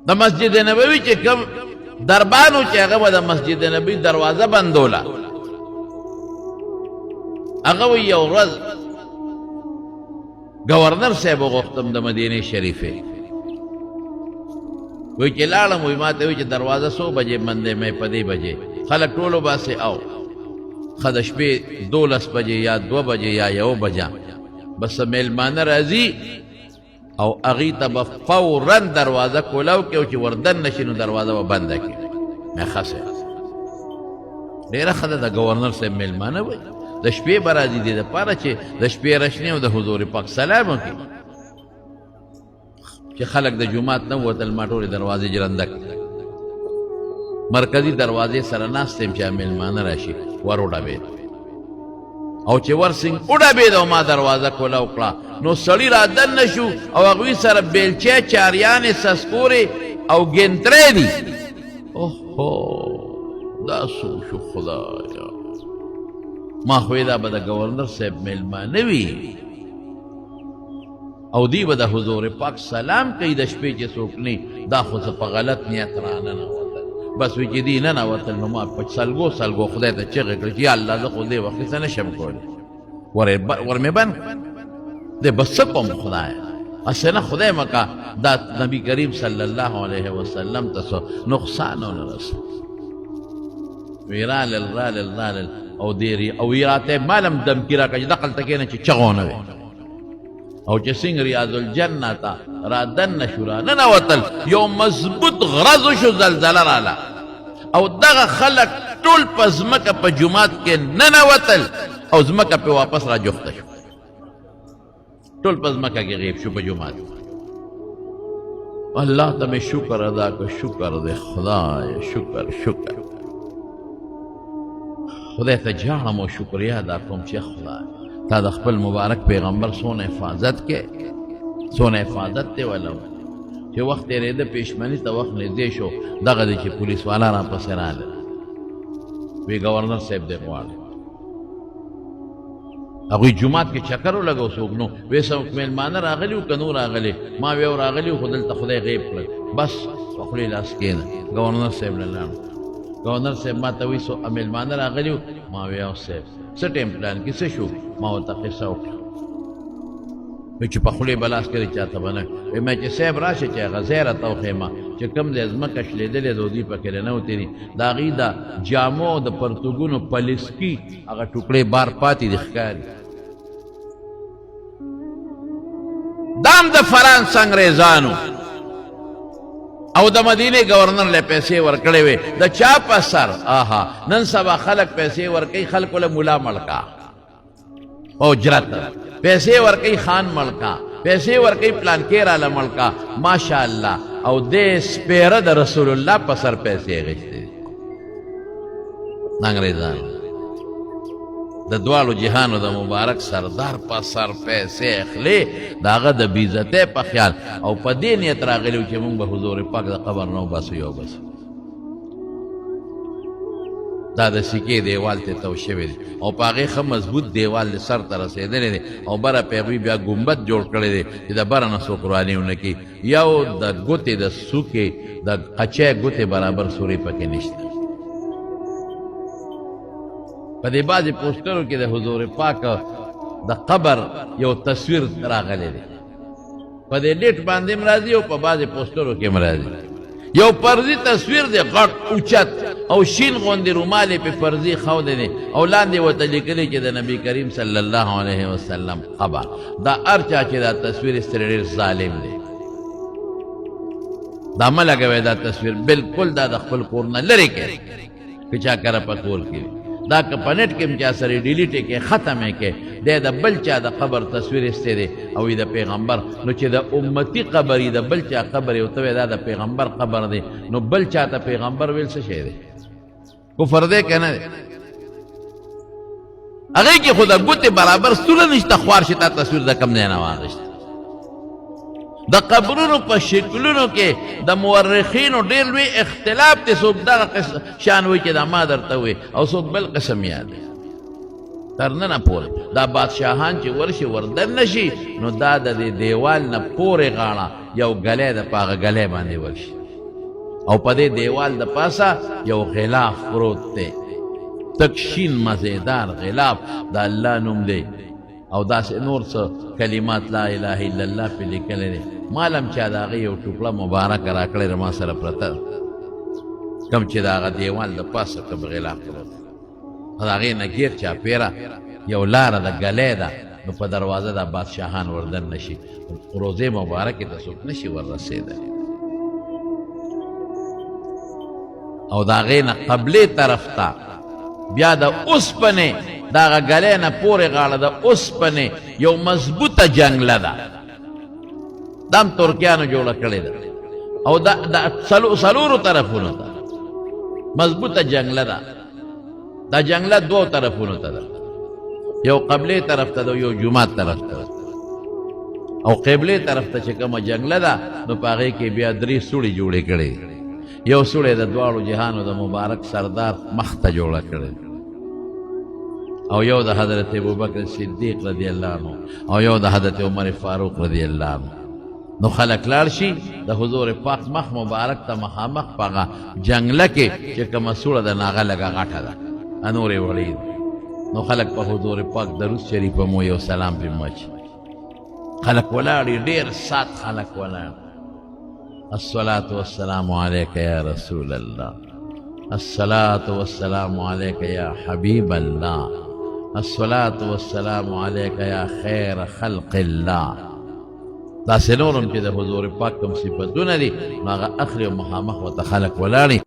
د مسجد نبوي چې کوم دربانو چې هغه به د مسجد نبوي دروازه بندوله هغه وی یو ورځ گورنر صاحب وغوښتم د مدینې شریفې وی چې لاړم وی ما ته وی چې دروازه 100 بجې بندې مې په دې بجې خلک ټولو باسې او ښه د شپې 12 بجې یا 2 بجې یا 1 بجه بس میلمانه راځي او هغې ته به فورا دروازه کولاو کې او چې وردن نشي نو دروازه به بنده کړي مې ښه صاحب ډېره ښه ده د ګورنر صاحب میلمانه وی د شپې به راځي دې دپاره چې د شپې رشنې او د حضور پاک سلام وکړي چې خلک د جومات نه ووتل ما ټولې دروازې جرنده کړي مرکزي دروازې سره ناست یم چې میلمانه راشي ور وډبېد او چې ورسنګ وډبېد او ما دروازه کوله وکړه نو سړي را دننه شو او هغوی سره بیلچې چاریانې سسکورې او ګنترې دي اوهو دا څو شو خدایا ما خوی دا به د ګورنر صاحب میلمانه وي او دی به د حضور پاک سلام کوي د شپې چې څوک نه دا خو څه په غلط نیت راننوتل بس وی چې دی ننوتل نو ما په سلګو خدای ته چغې کړې چې یا الله زه خو دې وخت څه نشم کولی ور مې بند دی بس څه کوم خدایه هسې نه خدای مکه دا نبي کریم صلی الله علیه وسلم ته څه نقصان ونه رسو وی رالل او دیری او راته مالم دم کی را کړه دقل تکینه چې چغونه وي او چې څنګه ریاض الجنه تا را دن شورا نه وتل یو مضبوط غرض شو زلزلہ رااله او دغه خلق ټول پزمکه په جمعات کې نه وتل او زمکه په واپس را جوخته شو ټول پزمکه کې غیب شو په جمعات الله ته شکر ادا کو شکر دې خدای شکر خدای ته جاړم او شکریا ادا کوم چې خدای تا د خپل مبارک پیغمبر سونه حفاظت کې سونه حفاظت ته ولو چې وخت یې د پېشمنی ته وخت نږدې شو دغه دی چې پولیس والا را پسې راغله وی ګورنر صاحب دې غواړي هغوی جومات کې چکر ولګو څوک نو وی څوک میلمانه راغلي وو که نو راغلي ما وی راغلي وو خو دلته خدای غیب کړل بس په خولې لاس کېنه ګورنر صاحب نه لاړم ګورنر صاحب ما ته وی څو میلمانه راغلي وو ما وی او صاحب څه ټیم پلان کې څه شو ما ورته قصه وکړه وی چې په خولې به لاس کړې چاته به نه وی ما چې صاحب راشه چې هغه ځای راته وښیمه چې کوم ځای ځمکه شلېدلې د دوی پکې رانوتې دي د هغې د جامو د پرتوګونو پلیسکي هغه ټوکړې بار پاتې دي ښکاري دام د فرانس انګریزانو او د مدینې گورنر له پیسې ورکړې وې د چا په سر آها نن سبا خلک پیسې ورکوي خلکو له ملا ملکا اجرت پیسې ورکوي خان ملکا پیسې ورکوي پلانکې راله ملکا ماشاءالله او دې سپېره د رسول الله په سر پیسې اخیستې انګریزانو د دوالو جهانو د مبارک سردار په سر پیسې اخلي د هغه د بېعزتۍ په خیال او په دې نیت راغلي چې موږ به حضور پاک د قبر نه وباسو یو بس دا د سکې دیوال ته تو شوی دی او په هغې ښه مضبوط دیوال د سر ته رسېدلی دی او بره په هغوی بیا ګمبد جوړ کړی دی چې د بره نه څوک روانې ونه کړي یو د ګوتې د سوکې د قچۍ ګوتې برابر سورې پکې نشته په دې بعضې پوسټرو کې د حضور پاک د قبر یو تصویر راغلی دی په دې ډیټ باندې هم راځي او په بعضې پوسټرو کې هم راځي یو فرضي تصویر دی غټ اوچت او شین غوندې رومال یې پې فرضي ښودی دی او لاندې ورته لیکلي چې د نبي کریم صلی الله علیه وسلم قبر دا هر چا چې دا تصویر ایستلی ډېر ظالم دی دا مه لګوئ دا تصویر بلکل دا د خپل کور نه لرې کړئ که چا کره په کور کې دا که په نیټ کې هم چا سره ډیلیټ یې کې ختم یې کې دی د بل چا د قبر تصویر ایستی دی او د پیغمبر نو چې د امتي قبر د بل چا قبر یې ورته وایي دا د پیغمبر قبر دی نو بل چا ته پیغمبر ویل څه شی دی کفر دی که نه دی هغې کې خو د ګوتې برابر ستوله نشته خوار شي تا تصویر د کم ځای نه واخیست د قبرونو په شکلونو کې د مورخینو ډېر لوی اختلاف دی څوک دغه شان وایي چې دا ما درته وایي او څوک بل قسم یاد دی تر ننه پورې دا بادشاهان چې ورشي وردن نشي نو دا د دې دیوال نه پورې غاړه یو ګلی د په هغه ګلی باندې ورشي او په دې دیوال د پاسه یو غلاف پروت دی، تکشین مزیدار غلاف، د الله نوم دی او داسې نور څه کلمات لا اله الا الله پې لیکلی دی. مالم چا د هغې یو ټوکړه مبارکه راکړې ده ما سره پرته، کوم چې د هغه دیوال د پاسه کوم غلاف پروت د هغې نه ګیر چاپېره یو لاره ده، ګلی ده، نو په دروازه د بادشاهان وردن نشي، روضې مبارکې ته څوک نشي وررسېدلی. او د هغې نه قبلې طرف ته بیا د اوسپنې د هغه ګلی نه پورې غاړه د اوسپنې یو مضبوطه جنګله ده، دا هم ترکیانو جوړه کړې ده، او د څلورو طرفونو ته مضبوطه جنګله ده. دا جنګله دوو طرفونو ته ده، یو قبلې طرف ته ده، یو جومات طرف ته ده. او قبلې طرف ته چې کومه جنګله ده نو په هغې کې بیا 3 سوړې جوړې کړې، یو سوړې د دواړو جهانو د مبارک سردار مخ ته جوړه کړې، او یو د حضرت ابوبکر صدیق رضی الله عنه، او یو د حضرت عمر فاروق رضی الله عنه. نو خلک لاړ شي د حضور پاک مخ مبارک ته مخامخ په هغه جنګله کې چې کومه سوړه ده نو هغه لږه غټه ده، نورې وړې دي. نو خلک په حضور پاک درود شریف مو یو سلام پې مچ، خلک ولاړ دي، ډېر سات خلک ولاړ. الصلاة والسلام عليك يا رسول الله، الصلاة والسلام عليك يا حبيب الله، الصلاة والسلام عليك يا خير خلق الله. دا سنورم چې د حضور پاک کوم صفتونه دي نو هغه اخري او مخامخ ورته خلک ولاړ